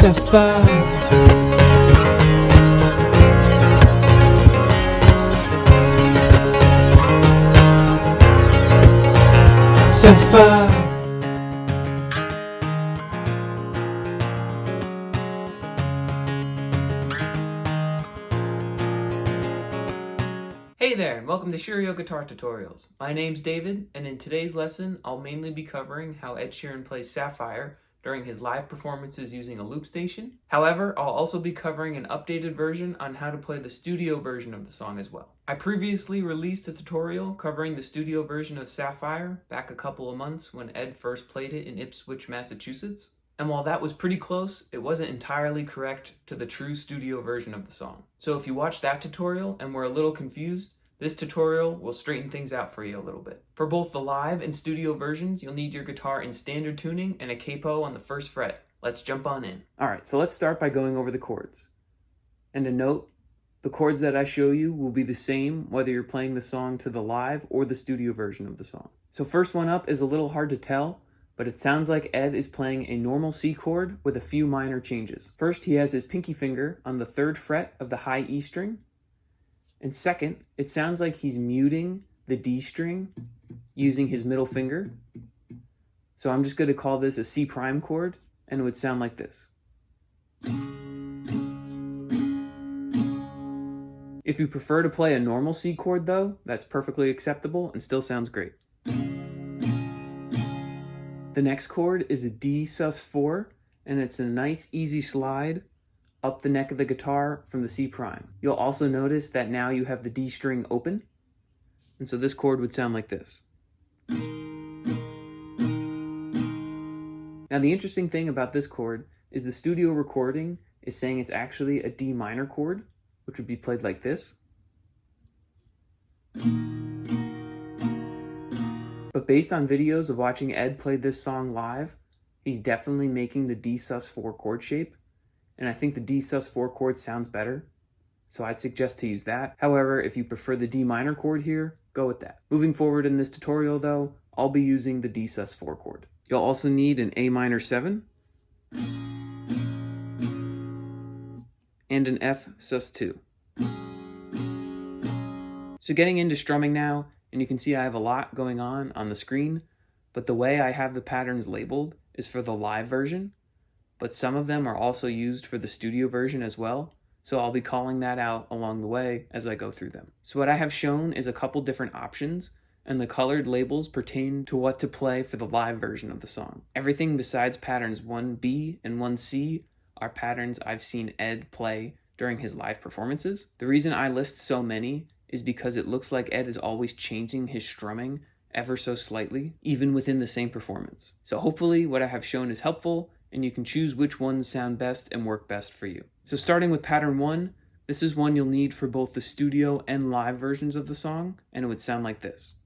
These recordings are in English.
Sapphire. Sapphire. Hey there, and welcome to Sheeran Guitar Tutorials. My name's David, and in today's lesson, I'll mainly be covering how Ed Sheeran plays Sapphire during his live performances using a loop station. However, I'll also be covering an updated version on how to play the studio version of the song as well. I previously released a tutorial covering the studio version of Sapphire back a couple of months when Ed first played it in Ipswich, Massachusetts. And while that was pretty close, it wasn't entirely correct to the true studio version of the song. So if you watched that tutorial and were a little confused, this tutorial will straighten things out for you a little bit. For both the live and studio versions, you'll need your guitar in standard tuning and a capo on the first fret. Let's jump on in. Alright, so let's start by going over the chords. And a note, the chords that I show you will be the same whether you're playing the song to the live or the studio version of the song. So first one up is a little hard to tell, but it sounds like Ed is playing a normal C chord with a few minor changes. First, he has his pinky finger on the 3rd fret of the high E string. And second, it sounds like he's muting the D string using his middle finger. So I'm just going to call this a C prime chord, and it would sound like this. If you prefer to play a normal C chord though, that's perfectly acceptable and still sounds great. The next chord is a D sus4, and it's a nice easy slide up the neck of the guitar from the C prime. You'll also notice that now you have the D string open, and so this chord would sound like this. Now the interesting thing about this chord is the studio recording is saying it's actually a D minor chord, which would be played like this. But based on videos of watching Ed play this song live, he's definitely making the D sus4 chord shape, and I think the D sus4 chord sounds better, so I'd suggest to use that. However, if you prefer the D minor chord here, go with that. Moving forward in this tutorial though, I'll be using the D sus4 chord. You'll also need an A minor 7 and an F sus2. So getting into strumming now, and you can see I have a lot going on the screen, but the way I have the patterns labeled is for the live version, but some of them are also used for the studio version as well, so I'll be calling that out along the way as I go through them. So what I have shown is a couple different options, and the colored labels pertain to what to play for the live version of the song. Everything besides patterns 1B and 1C are patterns I've seen Ed play during his live performances. The reason I list so many is because it looks like Ed is always changing his strumming ever so slightly, even within the same performance. So hopefully what I have shown is helpful, and you can choose which ones sound best and work best for you. So starting with pattern 1, this is one you'll need for both the studio and live versions of the song, and it would sound like this.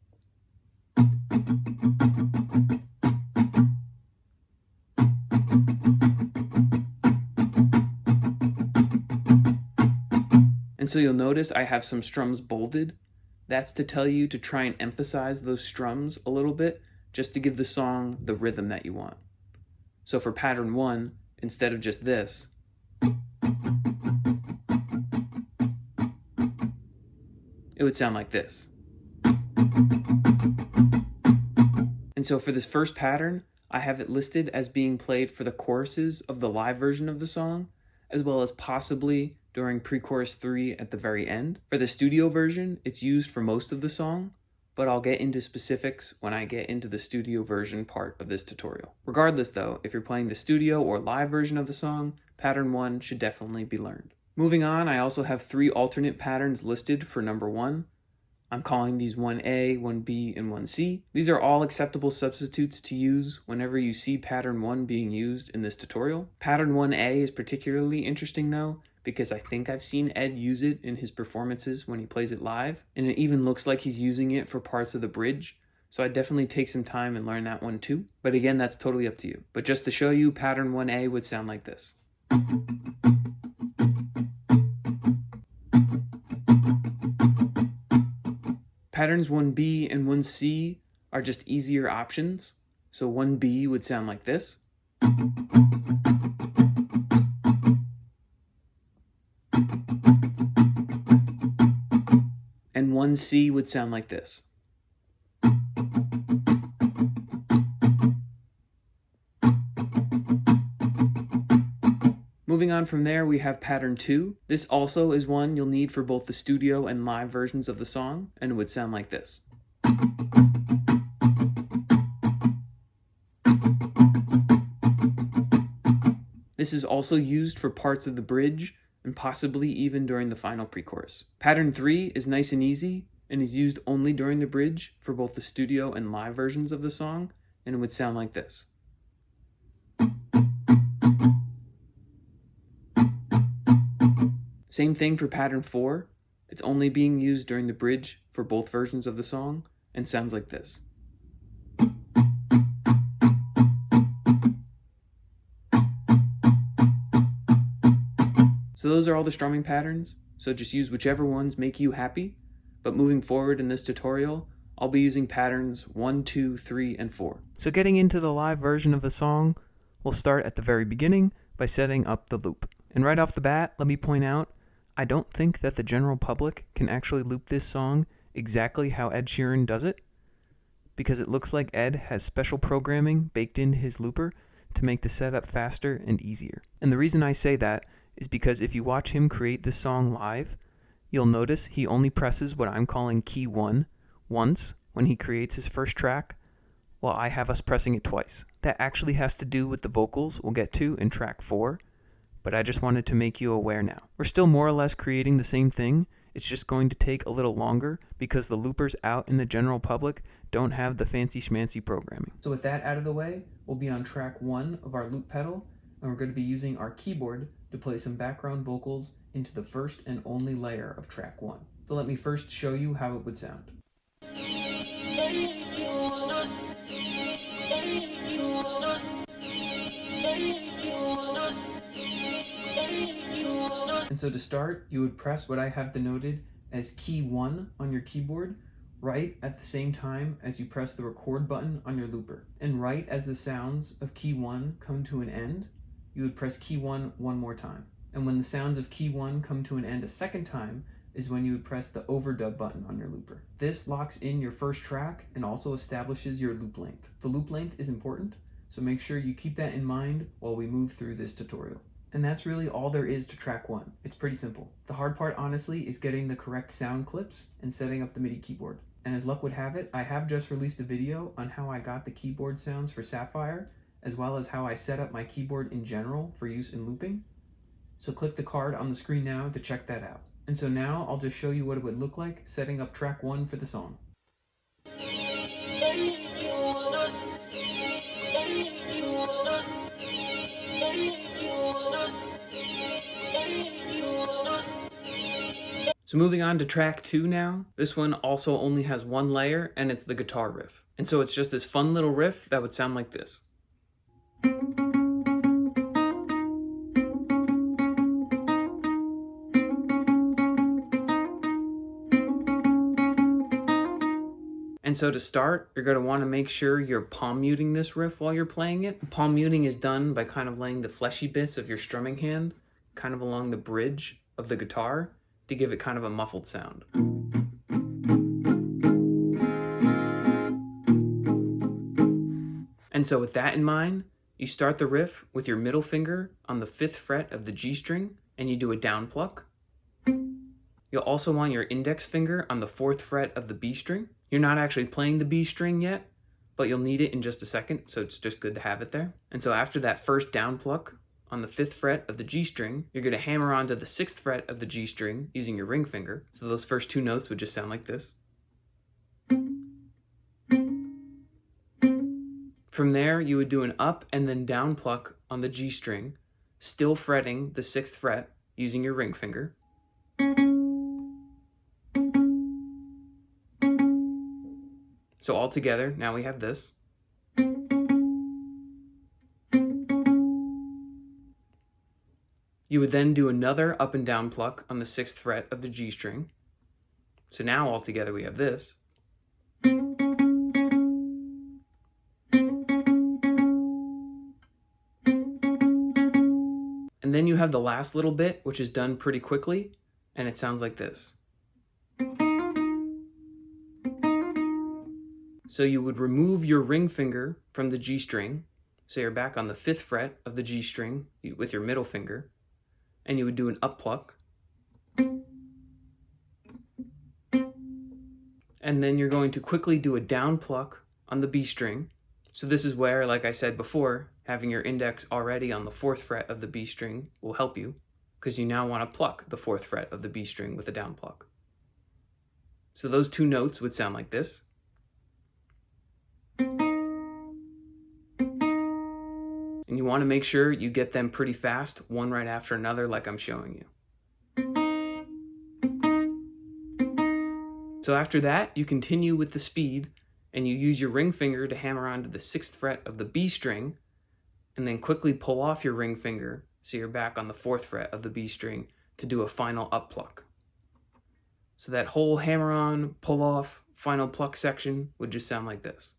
And so you'll notice I have some strums bolded. That's to tell you to try and emphasize those strums a little bit, just to give the song the rhythm that you want. So for pattern 1, instead of just this, it would sound like this. And so for this first pattern, I have it listed as being played for the choruses of the live version of the song, as well as possibly during pre-chorus 3 at the very end. For the studio version, it's used for most of the song, but I'll get into specifics when I get into the studio version part of this tutorial. Regardless though, if you're playing the studio or live version of the song, pattern 1 should definitely be learned. Moving on, I also have 3 alternate patterns listed for number 1. I'm calling these 1A, 1B, and 1C. These are all acceptable substitutes to use whenever you see pattern 1 being used in this tutorial. Pattern 1A is particularly interesting though, because I think I've seen Ed use it in his performances when he plays it live, and it even looks like he's using it for parts of the bridge, so I'd definitely take some time and learn that one too. But again, that's totally up to you. But just to show you, pattern 1A would sound like this. Patterns 1B and 1C are just easier options, so 1B would sound like this. one C would sound like this. Moving on from there, we have pattern 2. This also is one you'll need for both the studio and live versions of the song, and it would sound like this. This is also used for parts of the bridge, and possibly even during the final pre-chorus. Pattern 3 is nice and easy, and is used only during the bridge for both the studio and live versions of the song, and it would sound like this. Same thing for pattern 4. It's only being used during the bridge for both versions of the song, and sounds like this. So those are all the strumming patterns, so just use whichever ones make you happy. But moving forward in this tutorial, I'll be using patterns 1, 2, 3, and 4. So getting into the live version of the song, we'll start at the very beginning by setting up the loop. And right off the bat, let me point out, I don't think that the general public can actually loop this song exactly how Ed Sheeran does it, because it looks like Ed has special programming baked into his looper to make the setup faster and easier. And the reason I say that is because if you watch him create this song live, you'll notice he only presses what I'm calling key 1 once when he creates his first track, while I have us pressing it twice. That actually has to do with the vocals we'll get to in track 4, but I just wanted to make you aware now. We're still more or less creating the same thing, it's just going to take a little longer because the loopers out in the general public don't have the fancy schmancy programming. So with that out of the way, we'll be on track 1 of our loop pedal, and we're going to be using our keyboard to play some background vocals into the first and only layer of track 1. So let me first show you how it would sound. And so to start, you would press what I have denoted as key 1 on your keyboard, right at the same time as you press the record button on your looper. And right as the sounds of key 1 come to an end, you would press key 1 one more time. And when the sounds of key 1 come to an end a second time is when you would press the overdub button on your looper. This locks in your first track and also establishes your loop length. The loop length is important, so make sure you keep that in mind while we move through this tutorial. And that's really all there is to track 1. It's pretty simple. The hard part, honestly, is getting the correct sound clips and setting up the MIDI keyboard. And as luck would have it, I have just released a video on how I got the keyboard sounds for Sapphire, as well as how I set up my keyboard in general for use in looping. So click the card on the screen now to check that out. And so now I'll just show you what it would look like setting up track 1 for the song. So moving on to track 2 now. This one also only has one layer, and it's the guitar riff. And so it's just this fun little riff that would sound like this. And so to start, you're going to want to make sure you're palm muting this riff while you're playing it. Palm muting is done by kind of laying the fleshy bits of your strumming hand kind of along the bridge of the guitar to give it kind of a muffled sound. And so with that in mind, you start the riff with your middle finger on the 5th fret of the G string, and you do a down pluck. You'll also want your index finger on the 4th fret of the B string. You're not actually playing the B string yet, but you'll need it in just a second, so it's just good to have it there. And so after that first down pluck on the 5th fret of the G string, you're going to hammer onto the 6th fret of the G string using your ring finger. So those first 2 notes would just sound like this. From there, you would do an up and then down pluck on the G string, still fretting the 6th fret using your ring finger. So all together, now we have this. You would then do another up and down pluck on the 6th fret of the G string. So now all together we have this. And then you have the last little bit, which is done pretty quickly, and it sounds like this. So you would remove your ring finger from the G string. So you're back on the 5th fret of the G string with your middle finger. And you would do an up pluck. And then you're going to quickly do a down pluck on the B string. So this is where, like I said before, having your index already on the 4th fret of the B string will help you, because you now want to pluck the 4th fret of the B string with a down pluck. So those two notes would sound like this. And you want to make sure you get them pretty fast, one right after another, like I'm showing you. So after that, you continue with the speed, and you use your ring finger to hammer onto the 6th fret of the B string, and then quickly pull off your ring finger so you're back on the 4th fret of the B string to do a final up pluck. So that whole hammer on, pull off, final pluck section would just sound like this.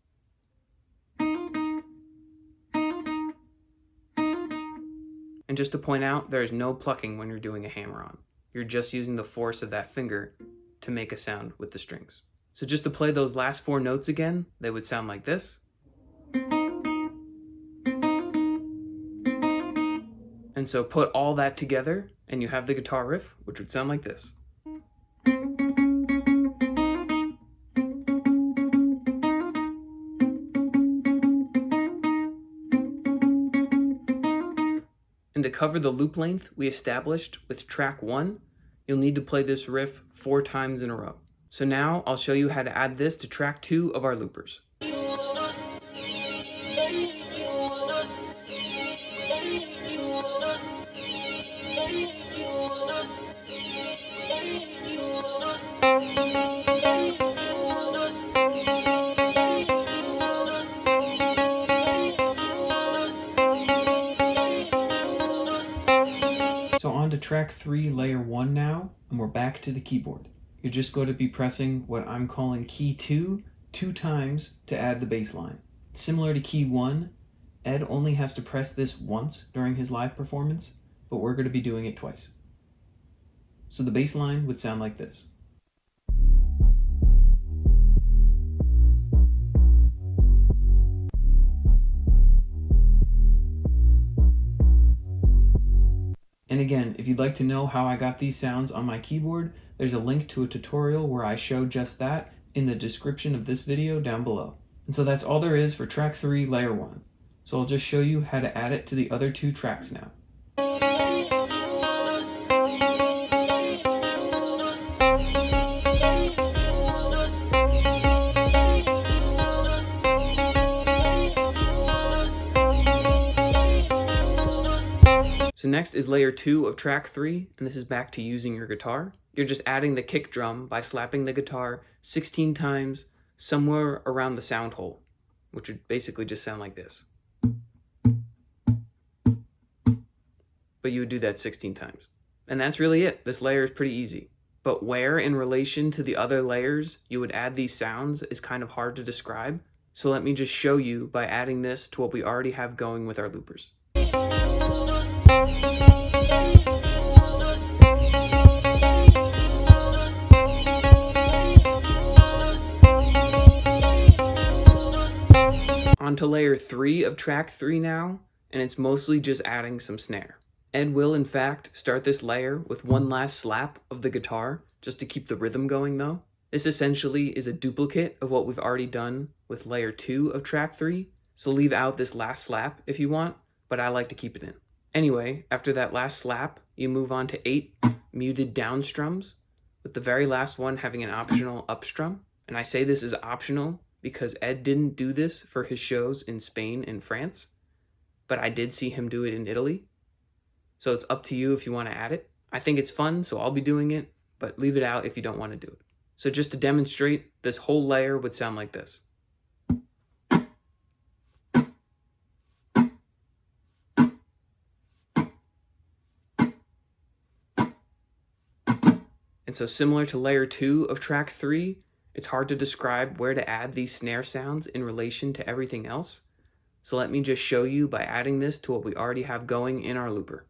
And just to point out, there is no plucking when you're doing a hammer on. You're just using the force of that finger to make a sound with the strings. So just to play those last 4 notes again, they would sound like this. And so put all that together and you have the guitar riff, which would sound like this. And to cover the loop length we established with track 1, you'll need to play this riff 4 times in a row. So now I'll show you how to add this to track 2 of our loopers. So on to track 3, layer 1 now, and we're back to the keyboard. You're just going to be pressing what I'm calling key 2 times to add the bass line. Similar to key 1, Ed only has to press this once during his live performance, but we're going to be doing it twice. So the bass line would sound like this. And again, if you'd like to know how I got these sounds on my keyboard, there's a link to a tutorial where I show just that in the description of this video down below. And so that's all there is for track 3, layer 1. So I'll just show you how to add it to the other 2 tracks now. So next is layer 2 of track 3, and this is back to using your guitar. You're just adding the kick drum by slapping the guitar 16 times somewhere around the sound hole, which would basically just sound like this. But you would do that 16 times. And that's really it. This layer is pretty easy. But where in relation to the other layers you would add these sounds is kind of hard to describe. So let me just show you by adding this to what we already have going with our loopers. On to layer 3 of track 3 now, and it's mostly just adding some snare. Ed will, in fact, start this layer with one last slap of the guitar, just to keep the rhythm going though. This essentially is a duplicate of what we've already done with layer 2 of track 3, so leave out this last slap if you want, but I like to keep it in. Anyway, after that last slap, you move on to 8 muted down strums, with the very last one having an optional up strum. And I say this is optional because Ed didn't do this for his shows in Spain and France, but I did see him do it in Italy. So it's up to you if you want to add it. I think it's fun, so I'll be doing it, but leave it out if you don't want to do it. So just to demonstrate, this whole layer would sound like this. And so similar to layer 2 of track 3, it's hard to describe where to add these snare sounds in relation to everything else. So let me just show you by adding this to what we already have going in our looper.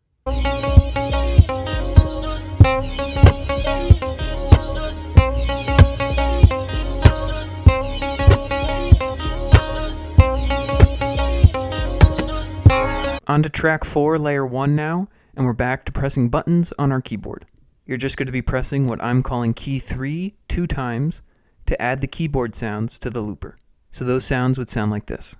On to track 4, layer 1 now, and we're back to pressing buttons on our keyboard. You're just going to be pressing what I'm calling key 3 2 times to add the keyboard sounds to the looper. So those sounds would sound like this.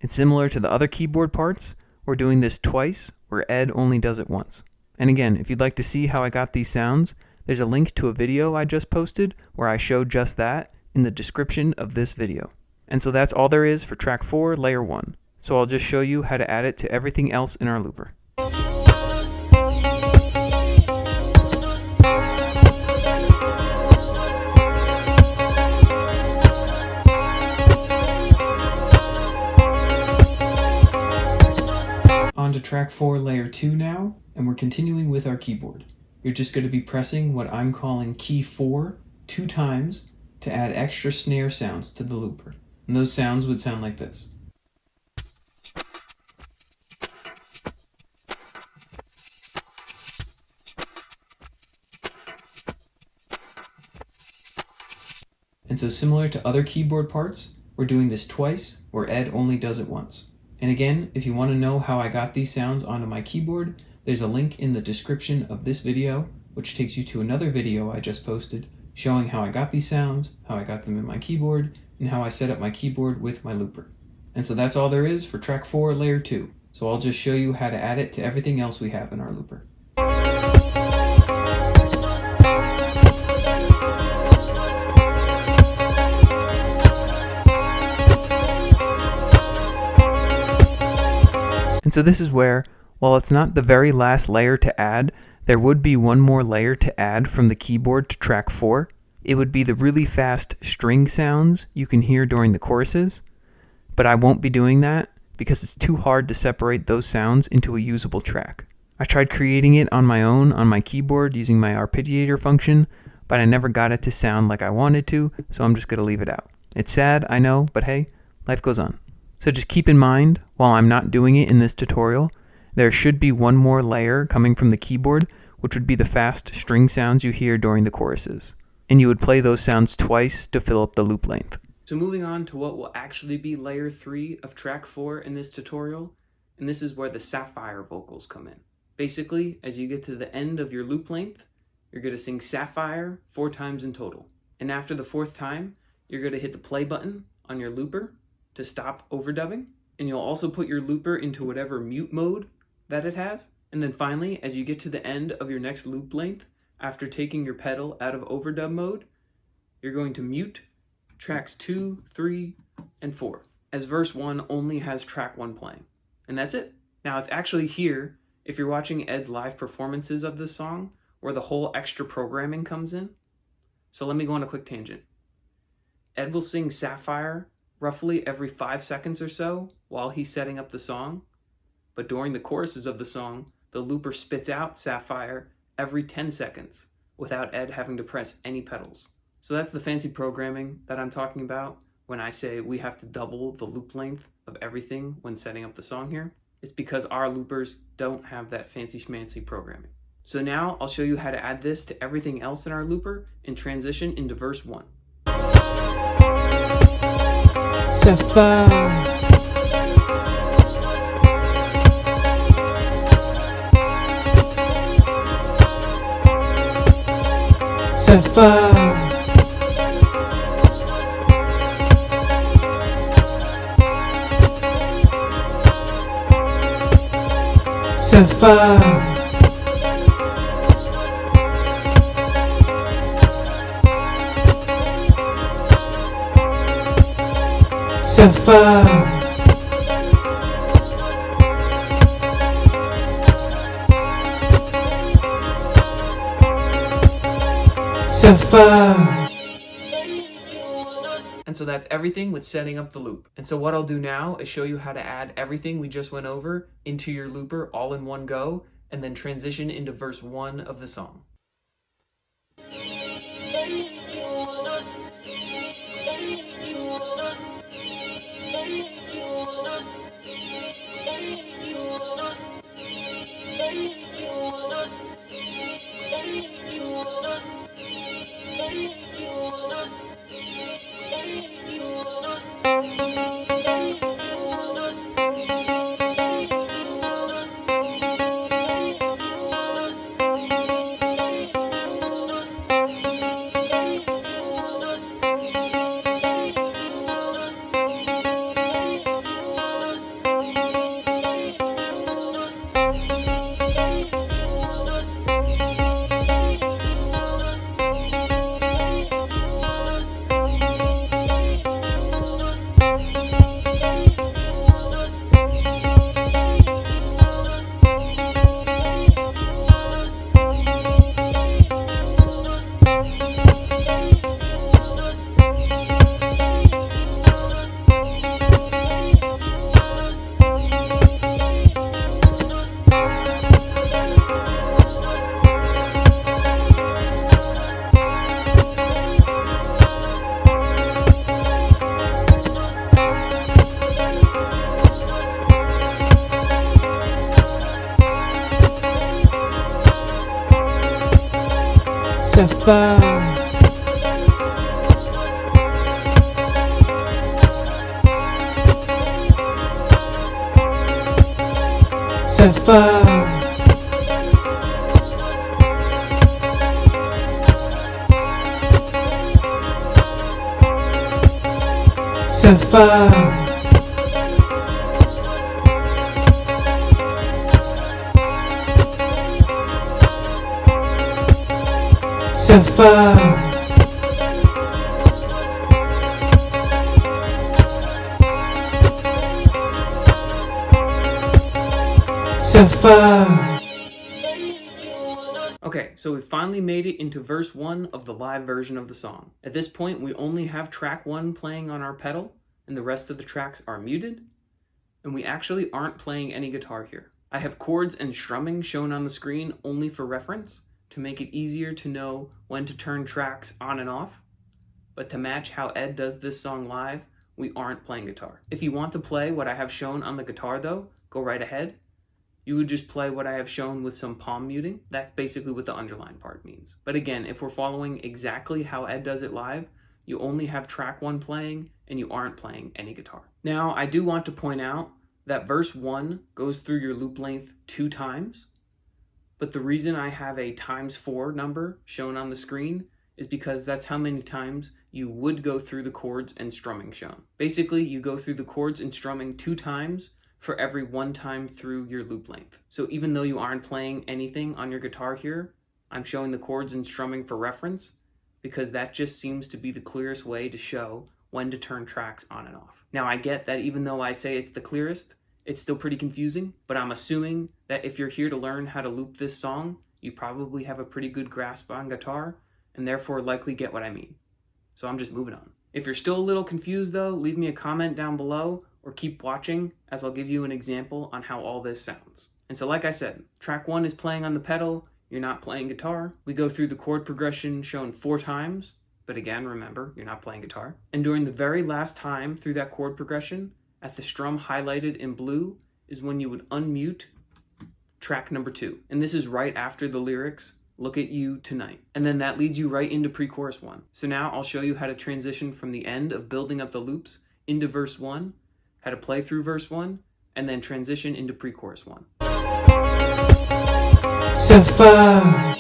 It's similar to the other keyboard parts. We're doing this twice, where Ed only does it once. And again, if you'd like to see how I got these sounds, there's a link to a video I just posted where I showed just that in the description of this video. And so that's all there is for track 4, layer 1. So I'll just show you how to add it to everything else in our looper. On to track 4, layer 2 now, and we're continuing with our keyboard. You're just going to be pressing what I'm calling key 4 2 times to add extra snare sounds to the looper. And those sounds would sound like this. And so similar to other keyboard parts, we're doing this twice, where Ed only does it once. And again, if you want to know how I got these sounds onto my keyboard, there's a link in the description of this video, which takes you to another video I just posted, showing how I got these sounds, how I got them in my keyboard, and how I set up my keyboard with my looper. And so that's all there is for track 4, layer 2. So I'll just show you how to add it to everything else we have in our looper. And so this is where, while it's not the very last layer to add, there would be one more layer to add from the keyboard to track 4. It would be the really fast string sounds you can hear during the choruses, but I won't be doing that because it's too hard to separate those sounds into a usable track. I tried creating it on my own on my keyboard using my arpeggiator function, but I never got it to sound like I wanted to, so I'm just going to leave it out. It's sad, I know, but hey, life goes on. So just keep in mind, while I'm not doing it in this tutorial, there should be one more layer coming from the keyboard, which would be the fast string sounds you hear during the choruses. And you would play those sounds twice to fill up the loop length. So moving on to what will actually be layer 3 of track 4 in this tutorial, and this is where the Sapphire vocals come in. Basically, as you get to the end of your loop length, you're going to sing Sapphire 4 times in total. And after the 4th time, you're going to hit the play button on your looper to stop overdubbing, and you'll also put your looper into whatever mute mode that it has. And then finally, as you get to the end of your next loop length, after taking your pedal out of overdub mode, you're going to mute tracks 2, 3, and 4, as verse 1 only has track 1 playing. And that's it. Now it's actually here, if you're watching Ed's live performances of this song, where the whole extra programming comes in. So let me go on a quick tangent. Ed will sing Sapphire roughly every 5 seconds or so while he's setting up the song, but during the choruses of the song, the looper spits out Sapphire every 10 seconds without Ed having to press any pedals. So that's the fancy programming that I'm talking about when I say we have to double the loop length of everything when setting up the song here. It's because our loopers don't have that fancy schmancy programming. So now I'll show you how to add this to everything else in our looper and transition into verse 1. Sapphire. Sapphire. Sapphire. Sapphire. Sapphire. And so that's everything with setting up the loop. And so what I'll do now is show you how to add everything we just went over into your looper all in one go, and then transition into verse 1 of the song. Sapphire. Sapphire. Sapphire. Sapphire. Sapphire. Okay, so we finally made it into verse 1 of the live version of the song. At this point, we only have track 1 playing on our pedal, and the rest of the tracks are muted, and we actually aren't playing any guitar here. I have chords and strumming shown on the screen only for reference, to make it easier to know when to turn tracks on and off, but to match how Ed does this song live, we aren't playing guitar. If you want to play what I have shown on the guitar though, go right ahead. You would just play what I have shown with some palm muting. That's basically what the underline part means. But again, if we're following exactly how Ed does it live, you only have track 1 playing and you aren't playing any guitar. Now, I do want to point out that verse 1 goes through your loop length 2 times, but the reason I have a ×4 number shown on the screen is because that's how many times you would go through the chords and strumming shown. Basically, you go through the chords and strumming 2 times for every 1 time through your loop length. So even though you aren't playing anything on your guitar here, I'm showing the chords and strumming for reference because that just seems to be the clearest way to show when to turn tracks on and off. Now I get that even though I say it's the clearest, it's still pretty confusing, but I'm assuming that if you're here to learn how to loop this song, you probably have a pretty good grasp on guitar and therefore likely get what I mean. So I'm just moving on. If you're still a little confused though, leave me a comment down below or keep watching as I'll give you an example on how all this sounds. And so like I said, track 1 is playing on the pedal, you're not playing guitar. We go through the chord progression shown 4 times, but again, remember, you're not playing guitar. And during the very last time through that chord progression, at the strum highlighted in blue, is when you would unmute track number 2. And this is right after the lyrics, "Look at you tonight." And then that leads you right into pre-chorus 1. So now I'll show you how to transition from the end of building up the loops into verse 1, how to play through verse 1, and then transition into pre-chorus 1. Sapphire.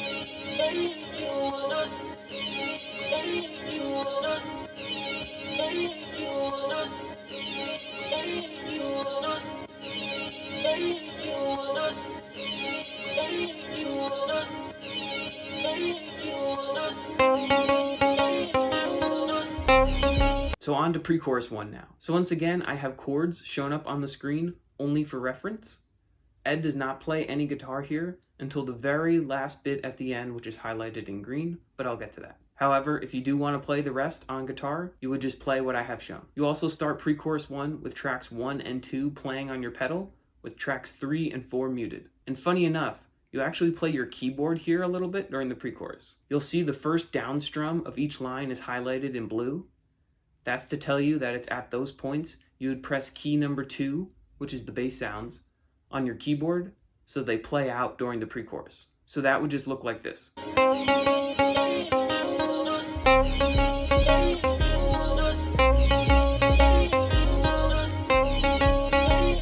So on to pre-chorus 1 now. So once again, I have chords shown up on the screen only for reference. Ed does not play any guitar here until the very last bit at the end, which is highlighted in green, but I'll get to that. However, if you do want to play the rest on guitar, you would just play what I have shown. You also start pre-chorus 1 with tracks 1 and 2 playing on your pedal, with tracks 3 and 4 muted. And funny enough, you actually play your keyboard here a little bit during the pre-chorus. You'll see the first down strum of each line is highlighted in blue. That's to tell you that it's at those points you would press key number 2, which is the bass sounds, on your keyboard so they play out during the pre-chorus. So that would just look like this.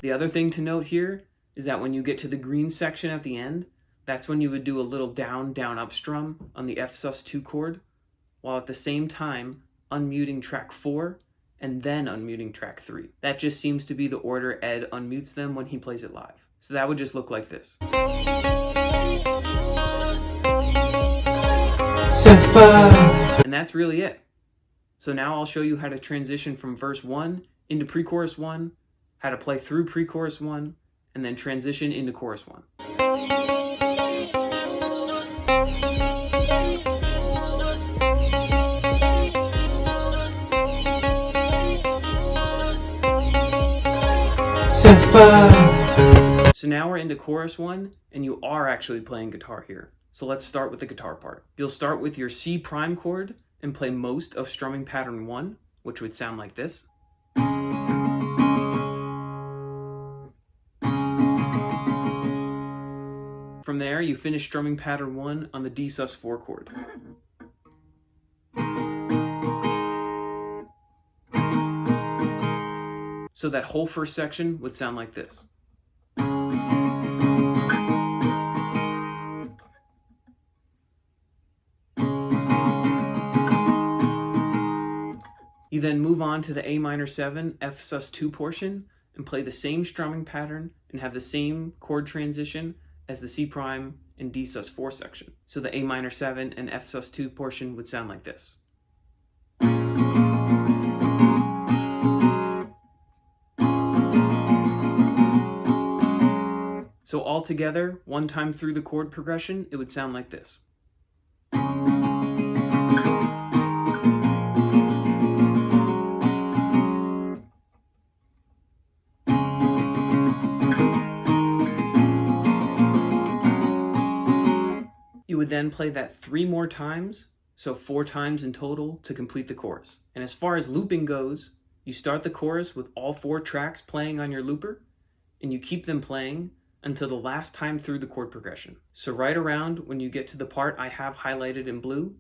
The other thing to note here is that when you get to the green section at the end, that's when you would do a little down, down, up strum on the F sus2 chord, while at the same time unmuting track 4 and then unmuting track 3. That just seems to be the order Ed unmutes them when he plays it live. So that would just look like this. Sapphire. And that's really it. So now I'll show you how to transition from verse 1 into pre-chorus 1, how to play through pre-chorus 1, and then transition into chorus 1. Sapphire. So now we're into chorus 1, and you are actually playing guitar here. So let's start with the guitar part. You'll start with your C prime chord and play most of strumming pattern 1, which would sound like this. From there, you finish strumming pattern 1 on the D sus4 chord. So that whole first section would sound like this. You then move on to the A minor 7 F sus2 portion and play the same strumming pattern and have the same chord transition as the C prime and D sus4 section. So the A minor 7 and F sus2 portion would sound like this. So all together, one time through the chord progression, it would sound like this. You would then play that 3 more times, so 4 times in total to complete the chorus. And as far as looping goes, you start the chorus with all 4 tracks playing on your looper, and you keep them playing until the last time through the chord progression. So right around when you get to the part I have highlighted in blue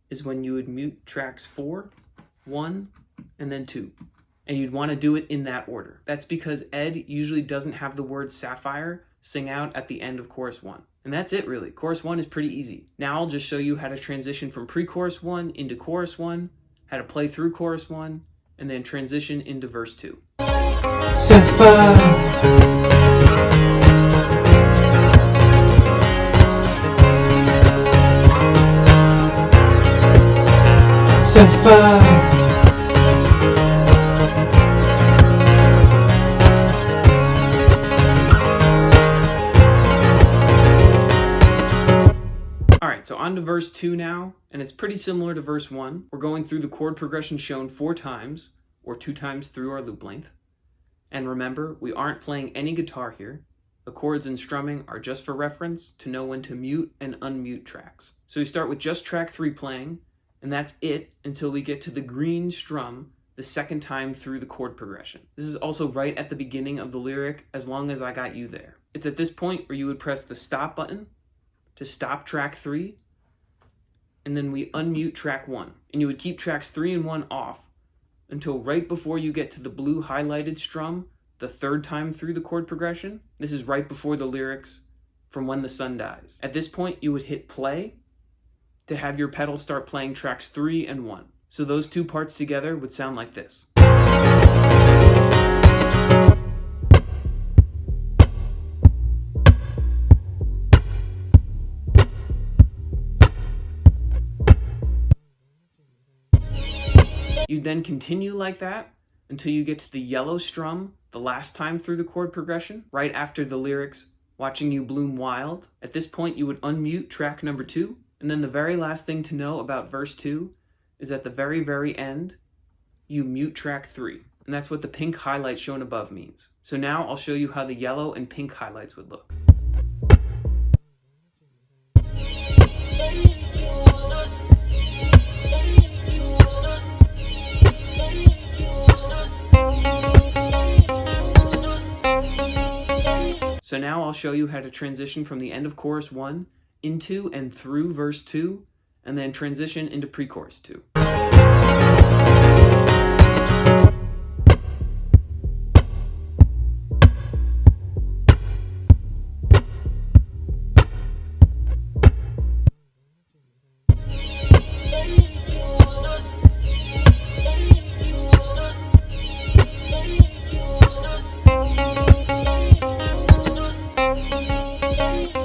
is when you would mute tracks 4, 1, and then 2. And you'd want to do it in that order. That's because Ed usually doesn't have the word Sapphire sing out at the end of chorus 1. And that's it really. Chorus 1 is pretty easy. Now I'll just show you how to transition from pre-chorus 1 into chorus 1, how to play through chorus 1, and then transition into verse 2. Sapphire, Sapphire, Alright, so on to verse 2 now, and it's pretty similar to verse 1. We're going through the chord progression shown 4 times, or 2 times through our loop length. And remember, we aren't playing any guitar here. The chords and strumming are just for reference to know when to mute and unmute tracks. So we start with just track 3 playing, and that's it until we get to the green strum the second time through the chord progression. This is also right at the beginning of the lyric, as long as I got you there. It's at this point where you would press the stop button to stop track 3, and then we unmute track 1. And you would keep tracks 3 and 1 off until right before you get to the blue highlighted strum the third time through the chord progression. This is right before the lyrics from When the Sun Dies. At this point, you would hit play to have your pedal start playing tracks 3 and 1. So those 2 parts together would sound like this. You then continue like that until you get to the yellow strum the last time through the chord progression, right after the lyrics, watching you bloom wild. At this point, you would unmute track number 2. And then the very last thing to know about verse 2 is at the very, very end, you mute track 3. And that's what the pink highlight shown above means. So now I'll show you how the yellow and pink highlights would look. So now I'll show you how to transition from the end of chorus 1 into and through verse 2, and then transition into pre-chorus 2.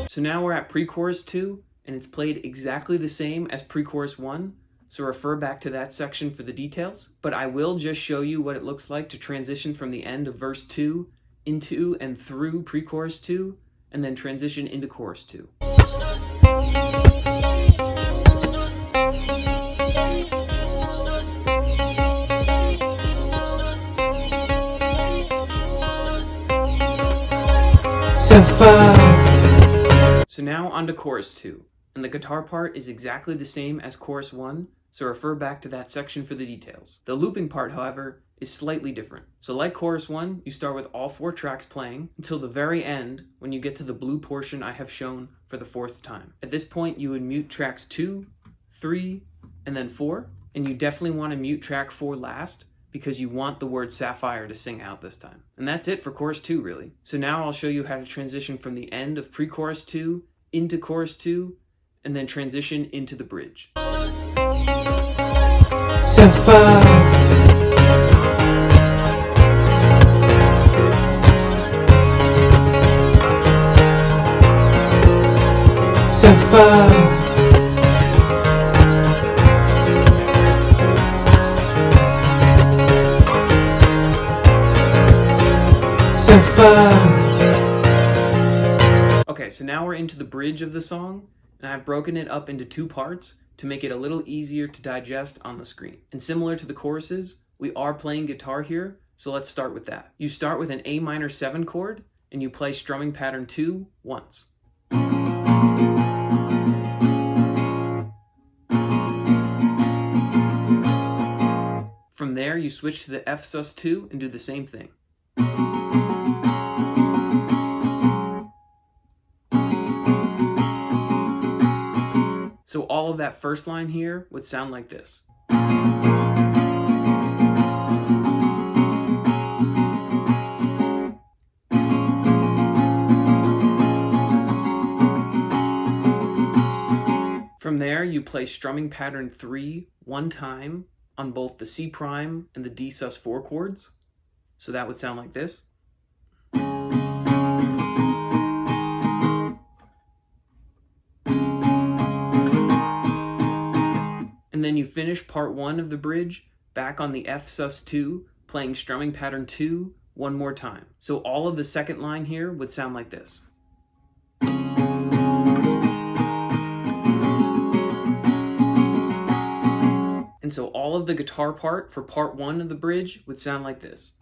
So now we're at pre-chorus 2, and it's played exactly the same as pre-chorus 1, so refer back to that section for the details. But I will just show you what it looks like to transition from the end of verse 2 into and through pre-chorus 2, and then transition into chorus 2. Sapphire, So now on to chorus 2, and the guitar part is exactly the same as chorus 1, so refer back to that section for the details. The looping part, however, is slightly different. So like chorus 1, you start with all 4 tracks playing until the very end when you get to the blue portion I have shown for the 4th time. At this point, you would mute tracks 2, 3, and then 4, and you definitely want to mute track 4 last, because you want the word sapphire to sing out this time. And that's it for chorus 2, really. So now I'll show you how to transition from the end of pre-chorus 2 into chorus 2, and then transition into the bridge. Sapphire. Sapphire. Sapphire. Okay, so now we're into the bridge of the song, and I've broken it up into 2 parts to make it a little easier to digest on the screen. And similar to the choruses, we are playing guitar here, so let's start with that. You start with an A minor 7 chord, and you play strumming pattern 2 once. From there, you switch to the F sus2 and do the same thing. So all of that first line here would sound like this. From there, you play strumming pattern 3 one time on both the C prime and the D sus4 chords. So that would sound like this. And then you finish part 1 of the bridge back on the F sus2, playing strumming pattern 2 one more time. So all of the second line here would sound like this. And so all of the guitar part for part 1 of the bridge would sound like this.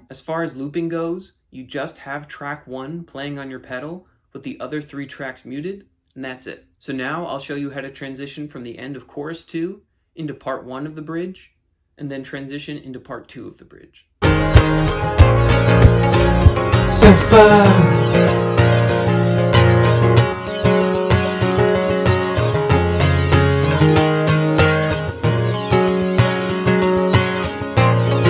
As far as looping goes, you just have track 1 playing on your pedal with the other 3 tracks muted, and that's it. So now I'll show you how to transition from the end of chorus 2 into part 1 of the bridge, and then transition into part 2 of the bridge. Sapphire.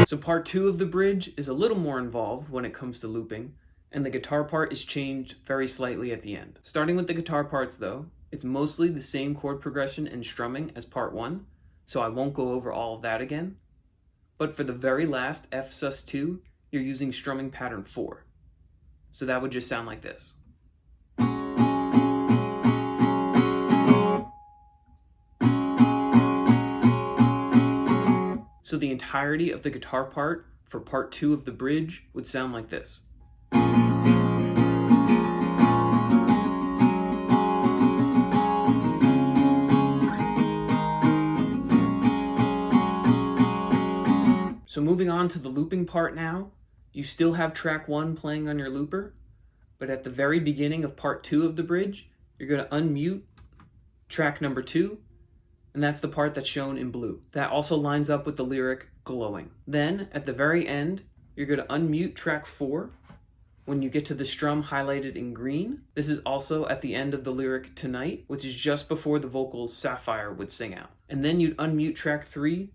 So part 2 of the bridge is a little more involved when it comes to looping, and the guitar part is changed very slightly at the end. Starting with the guitar parts though, it's mostly the same chord progression and strumming as part 1, so I won't go over all of that again. But for the very last F sus2, you're using strumming pattern 4. So that would just sound like this. So the entirety of the guitar part for part 2 of the bridge would sound like this. So moving on to the looping part now, you still have track 1 playing on your looper, but at the very beginning of part 2 of the bridge, you're going to unmute track number 2, and that's the part that's shown in blue. That also lines up with the lyric glowing. Then at the very end, you're going to unmute track 4 when you get to the strum highlighted in green. This is also at the end of the lyric tonight, which is just before the vocals Sapphire would sing out. And then you'd unmute track 3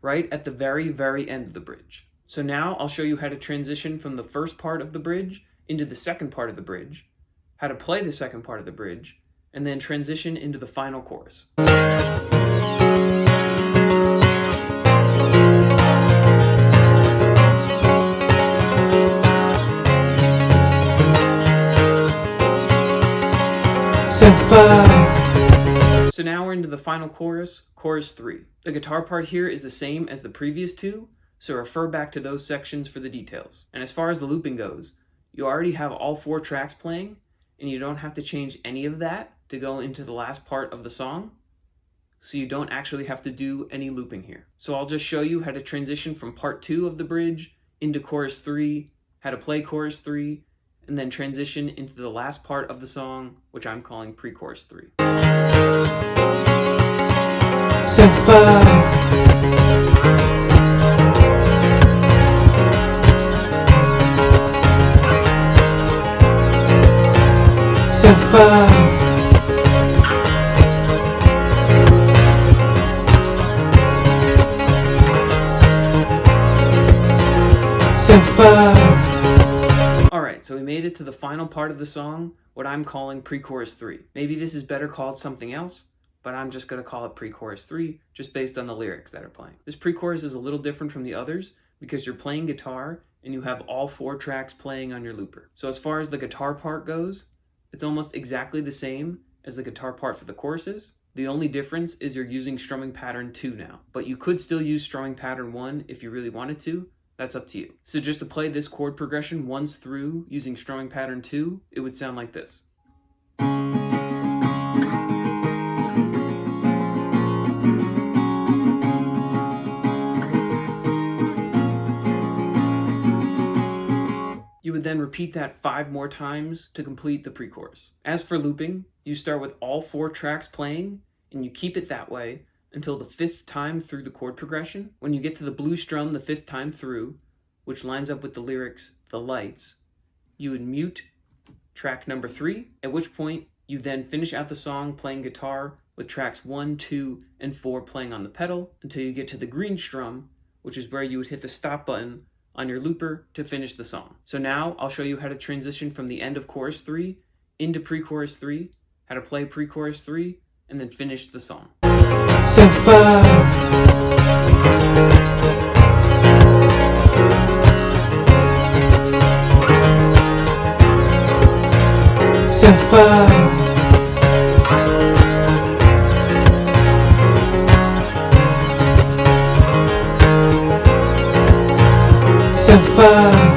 right at the very, very end of the bridge. So now I'll show you how to transition from the first part of the bridge into the second part of the bridge, how to play the second part of the bridge, and then transition into the final chorus. Sapphire. So now we're into the final chorus, chorus 3. The guitar part here is the same as the previous 2, so refer back to those sections for the details. And as far as the looping goes, you already have all 4 tracks playing, and you don't have to change any of that to go into the last part of the song, so you don't actually have to do any looping here. So I'll just show you how to transition from part 2 of the bridge into chorus 3, how to play chorus 3, and then transition into the last part of the song, which I'm calling pre-chorus 3. Sapphire. Sapphire. Sapphire. Alright, so we made it to the final part of the song, what I'm calling pre-chorus 3. Maybe this is better called something else, but I'm just going to call it pre-chorus 3, just based on the lyrics that are playing. This pre-chorus is a little different from the others, because you're playing guitar, and you have all 4 tracks playing on your looper. So as far as the guitar part goes, it's almost exactly the same as the guitar part for the choruses. The only difference is you're using strumming pattern 2 now, but you could still use strumming pattern 1 if you really wanted to. That's up to you. So just to play this chord progression once through using strumming pattern 2, it would sound like this. You would then repeat that 5 more times to complete the pre-chorus. As for looping, you start with all 4 tracks playing, and you keep it that way until the 5th time through the chord progression. When you get to the blue strum the 5th time through, which lines up with the lyrics, the lights, you would mute track number 3, at which point you then finish out the song playing guitar with tracks 1, 2, and 4 playing on the pedal until you get to the green strum, which is where you would hit the stop button on your looper to finish the song. So now I'll show you how to transition from the end of chorus 3 into pre-chorus 3, how to play pre-chorus 3, and then finish the song. Sapphire. Sapphire. Sapphire.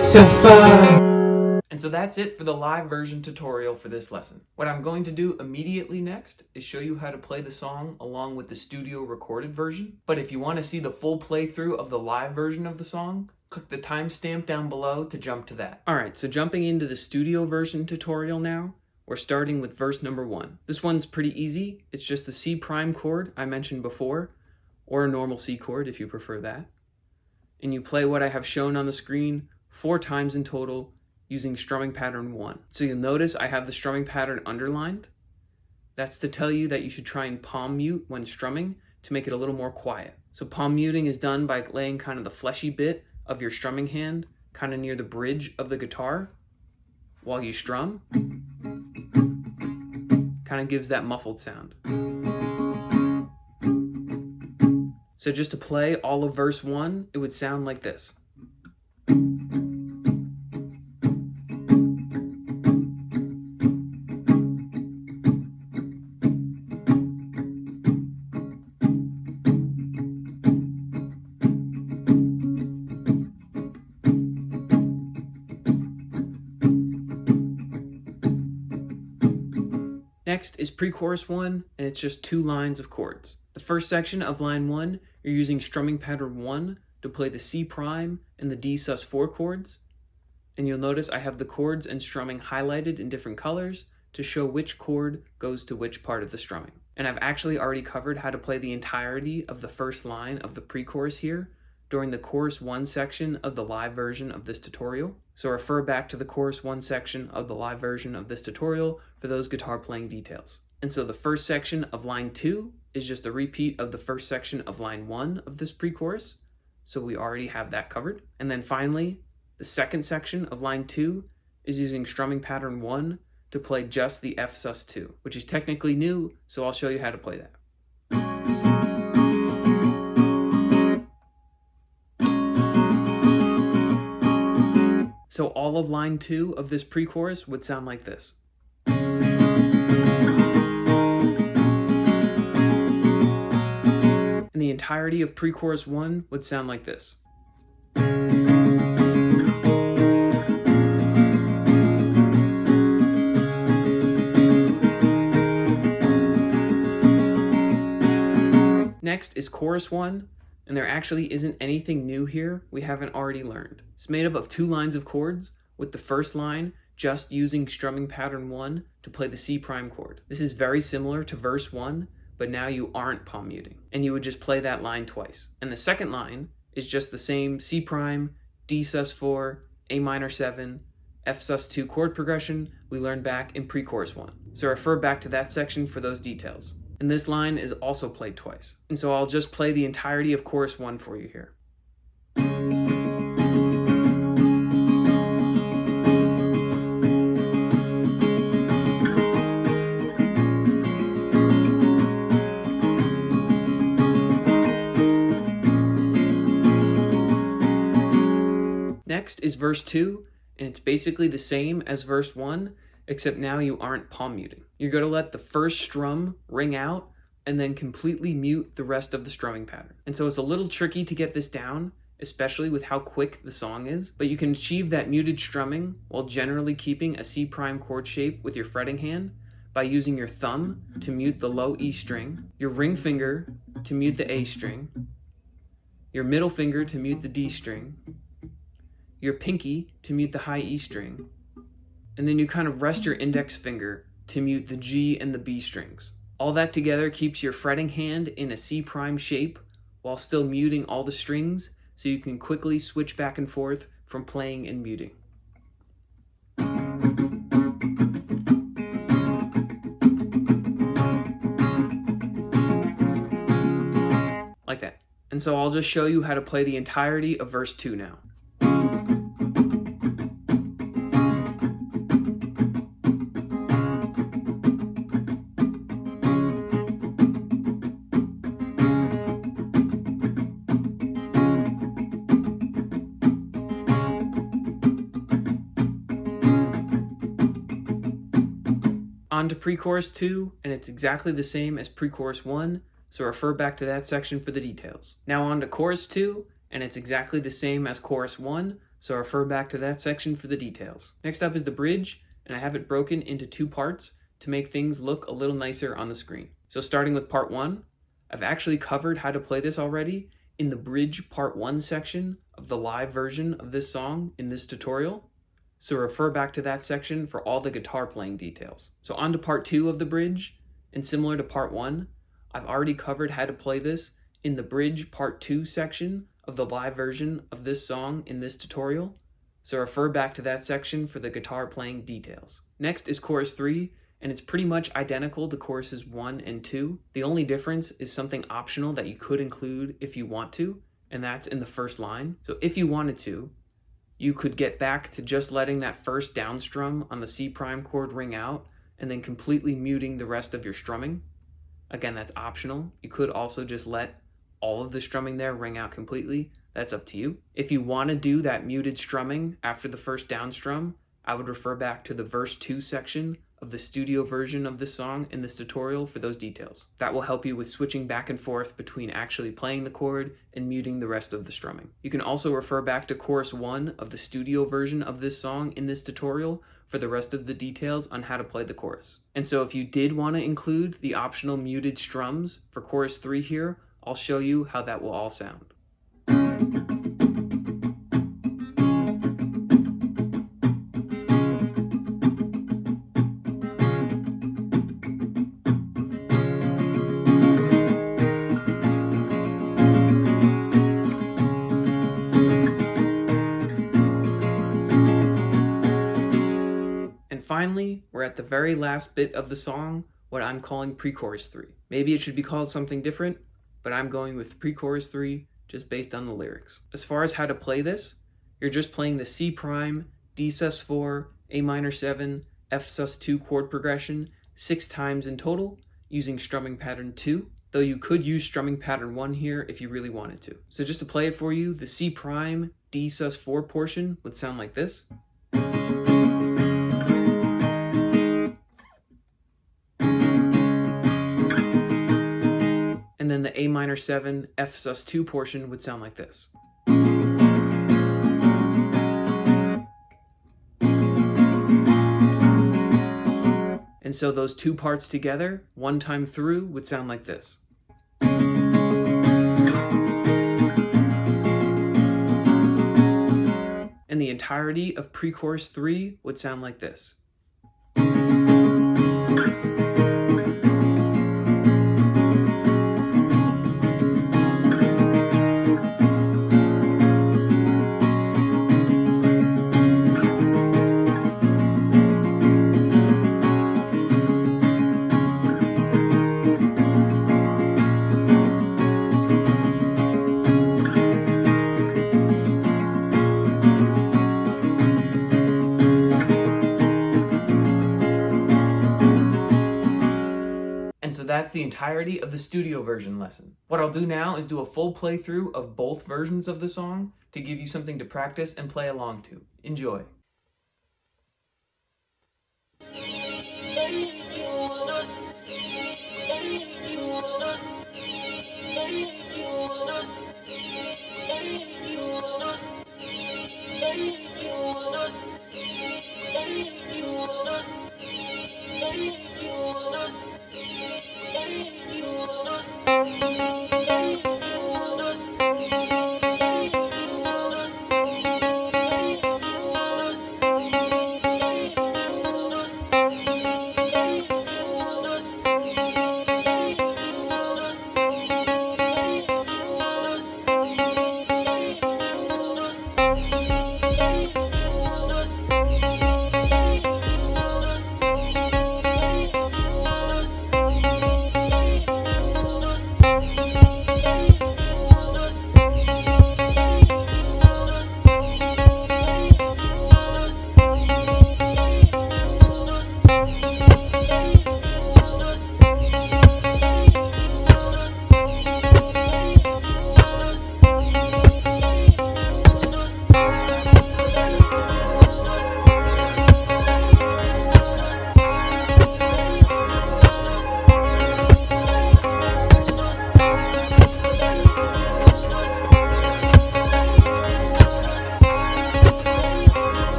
Sapphire. And so that's it for the live version tutorial for this lesson. What I'm going to do immediately next is show you how to play the song along with the studio recorded version. But if you want to see the full playthrough of the live version of the song, click the timestamp down below to jump to that. Alright, so jumping into the studio version tutorial now, we're starting with verse number 1. This one's pretty easy. It's just the C prime chord I mentioned before, or a normal C chord if you prefer that. And you play what I have shown on the screen 4 times in total using strumming pattern 1. So you'll notice I have the strumming pattern underlined. That's to tell you that you should try and palm mute when strumming to make it a little more quiet. So palm muting is done by laying kind of the fleshy bit of your strumming hand kind of near the bridge of the guitar while you strum. Kind of gives that muffled sound. So just to play all of verse 1, it would sound like this. Next is pre-chorus 1, and it's just 2 lines of chords. The first section of line 1, you're using strumming pattern 1 to play the C prime and the D sus4 chords. And you'll notice I have the chords and strumming highlighted in different colors to show which chord goes to which part of the strumming. And I've actually already covered how to play the entirety of the first line of the pre-chorus here during the chorus 1 section of the live version of this tutorial. So refer back to the chorus 1 section of the live version of this tutorial for those guitar playing details. And so the first section of line 2 is just a repeat of the first section of line 1 of this pre-chorus. So we already have that covered. And then finally, the second section of line 2 is using strumming pattern 1 to play just the F sus2, which is technically new, so I'll show you how to play that. So all of line 2 of this pre-chorus would sound like this. And the entirety of pre-chorus 1 would sound like this. Next is chorus 1, and there actually isn't anything new here we haven't already learned. It's made up of 2 lines of chords, with the first line just using strumming pattern 1 to play the C prime chord. This is very similar to verse 1, but now you aren't palm muting. And you would just play that line twice. And the second line is just the same C prime, D sus4, A minor 7, F sus2 chord progression we learned back in pre-chorus 1. So refer back to that section for those details. And this line is also played twice. And so I'll just play the entirety of chorus 1 for you here. Next is verse 2, and it's basically the same as verse 1, except now you aren't palm muting. You're going to let the first strum ring out and then completely mute the rest of the strumming pattern. And so it's a little tricky to get this down, especially with how quick the song is, but you can achieve that muted strumming while generally keeping a C prime chord shape with your fretting hand by using your thumb to mute the low E string, your ring finger to mute the A string, your middle finger to mute the D string, your pinky to mute the high E string, and then you kind of rest your index finger to mute the G and the B strings. All that together keeps your fretting hand in a C prime shape while still muting all the strings, so you can quickly switch back and forth from playing and muting. Like that. And so I'll just show you how to play the entirety of verse 2 now. On to pre-chorus 2, and it's exactly the same as pre-chorus 1, so refer back to that section for the details. Now on to chorus 2, and it's exactly the same as chorus 1, so refer back to that section for the details. Next up is the bridge, and I have it broken into 2 parts to make things look a little nicer on the screen. So starting with part 1, I've actually covered how to play this already in the bridge part 1 section of the live version of this song in this tutorial. So refer back to that section for all the guitar playing details. So on to part 2 of the bridge, and similar to part 1, I've already covered how to play this in the bridge part 2 section of the live version of this song in this tutorial. So refer back to that section for the guitar playing details. Next is chorus 3, and it's pretty much identical to choruses 1 and 2. The only difference is something optional that you could include if you want to, and that's in the first line. So if you wanted to, you could get back to just letting that first down strum on the C prime chord ring out and then completely muting the rest of your strumming. Again, that's optional. You could also just let all of the strumming there ring out completely. That's up to you. If you want to do that muted strumming after the first down strum, I would refer back to the verse 2 section of the studio version of this song in this tutorial for those details. That will help you with switching back and forth between actually playing the chord and muting the rest of the strumming. You can also refer back to chorus 1 of the studio version of this song in this tutorial for the rest of the details on how to play the chorus. And so if you did want to include the optional muted strums for chorus 3 here, I'll show you how that will all sound. Finally, we're at the very last bit of the song, what I'm calling pre-chorus 3. Maybe it should be called something different, but I'm going with pre-chorus 3 just based on the lyrics. As far as how to play this, you're just playing the C prime, D sus4, A minor 7, F sus2 chord progression 6 times in total using strumming pattern 2, though you could use strumming pattern 1 here if you really wanted to. So just to play it for you, the C prime, D sus4 portion would sound like this. And then the A minor 7, F sus2 portion would sound like this. And so those 2 parts together, one time through, would sound like this. And the entirety of pre-chorus 3 would sound like this. that's the entirety of the studio version lesson. What I'll do now is do a full playthrough of both versions of the song to give you something to practice and play along to. Enjoy.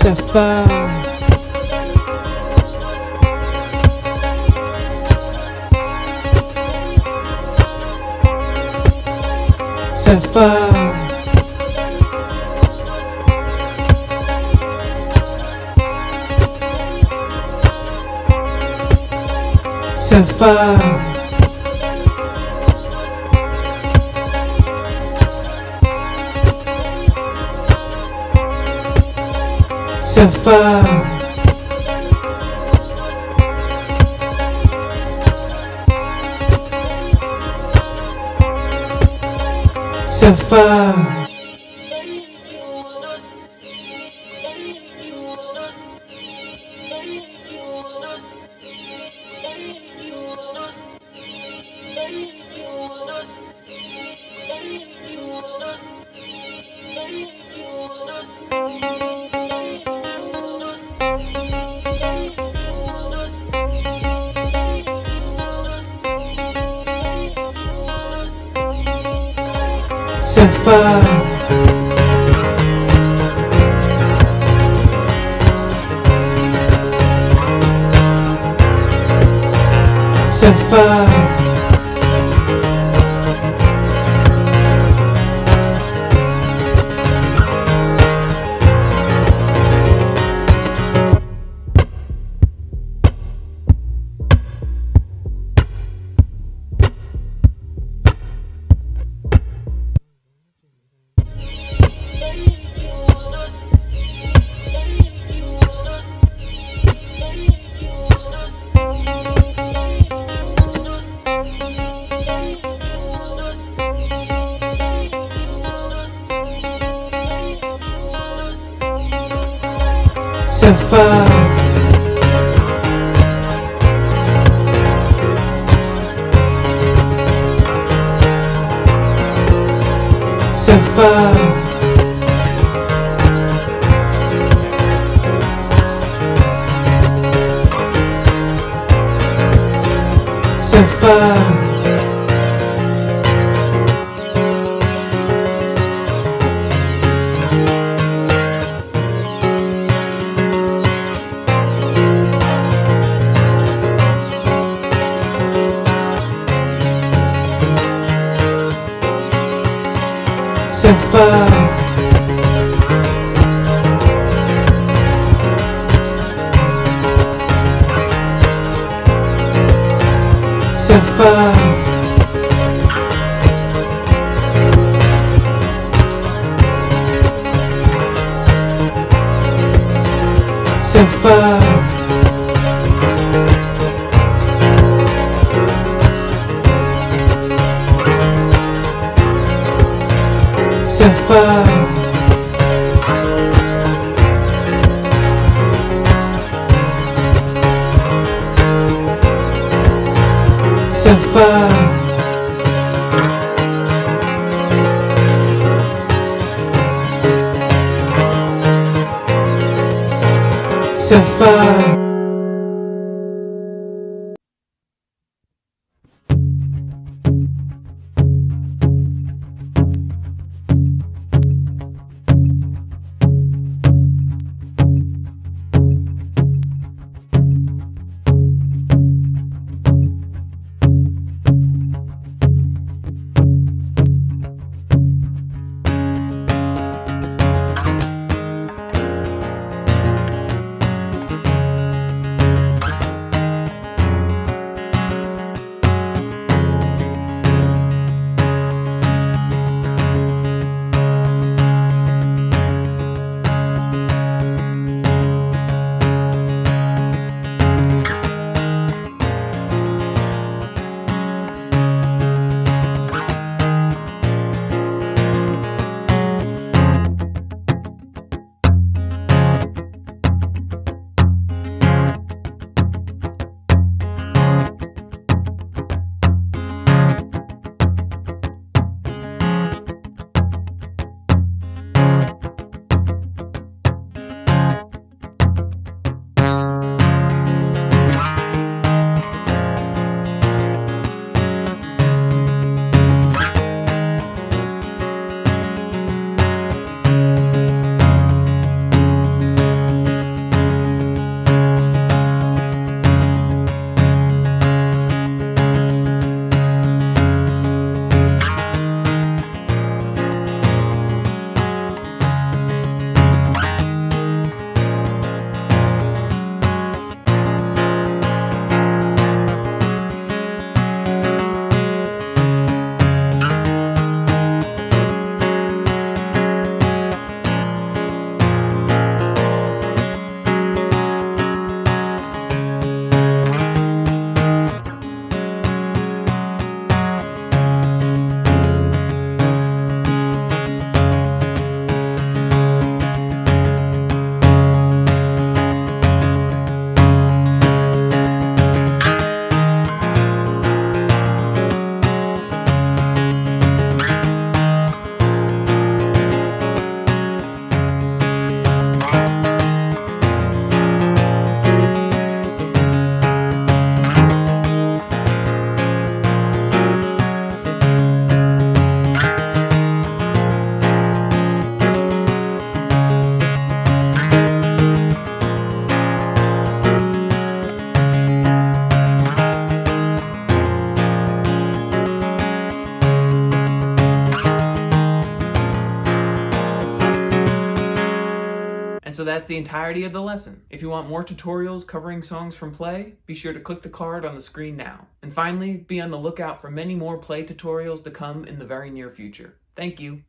Sapphire. Sapphire. Sapphire. Sapphire. Sapphire. Sapphire. Sapphire. Sapphire. Sapphire. Sapphire. Sapphire. Sapphire. Sapphire. Sapphire. Sapphire. And so that's the entirety of the lesson. If you want more tutorials covering songs from Play, be sure to click the card on the screen now. And finally, be on the lookout for many more Play tutorials to come in the very near future. Thank you.